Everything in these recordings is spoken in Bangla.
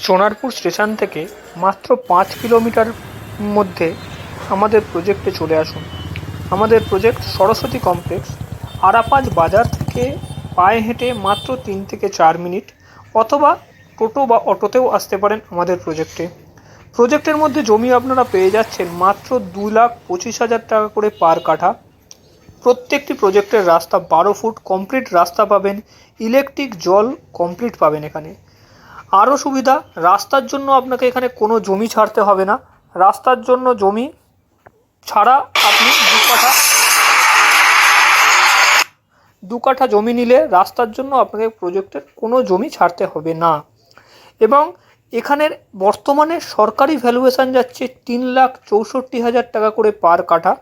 সোনারপুর স্টেশন থেকে মাত্র 5 কিলোমিটার মধ্যে আমাদের প্রজেক্টে চলে আসুন। আমাদের প্রজেক্ট সরস্বতী কমপ্লেক্স, আরাপাঁচ বাজার থেকে পায়ে হেঁটে মাত্র 3 থেকে 4 মিনিট, অথবা টোটো বা অটোতেও আসতে পারেন আমাদের প্রজেক্টে। প্রজেক্টের মধ্যে জমি আপনারা পেয়ে যাচ্ছেন মাত্র 2,25,000 টাকা করে পার কাঠা। প্রত্যেকটি প্রজেক্টের রাস্তা 12 ফুট কমপ্লিট রাস্তা পাবেন, ইলেকট্রিক জল কমপ্লিট পাবেন এখানে। আরও সুবিধা, রাস্তার জন্য আপনাকে এখানে কোনো জমি ছাড়তে হবে না। রাস্তার জন্য জমি ছাড়া আপনি দু কাঠা জমি নিলে রাস্তার জন্য আপনাকে প্রজেক্টের কোনো জমি ছাড়তে হবে না। এবং এখানের বর্তমানে সরকারি ভ্যালুয়েশন যাচ্ছে 3,64,000 টাকা করে পার কাঠা।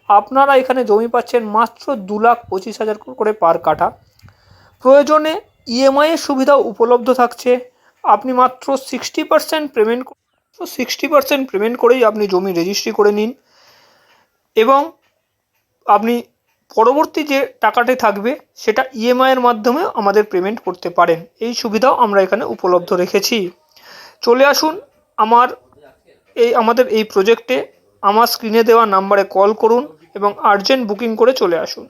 আপনারা এখানে জমি পাচ্ছেন মাত্র 2,25,000 করে পার কাঠা। প্রয়োজনে ইএমআইয়ের সুবিধাও উপলব্ধ থাকছে। আপনি মাত্র 60% পেমেন্ট করেই আপনি জমি রেজিস্ট্রি করে নিন, এবং আপনি পরবর্তী যে টাকাটি থাকবে সেটা ইএমআইয়ের মাধ্যমে আমাদের পেমেন্ট করতে পারেন। এই সুবিধাও আমরা এখানে উপলব্ধ রেখেছি। চলে আসুন আমাদের এই প্রজেক্টে। আমার স্ক্রিনে দেওয়া নাম্বারে কল করুন এবং আর্জেন্ট বুকিং করে চলে আসুন।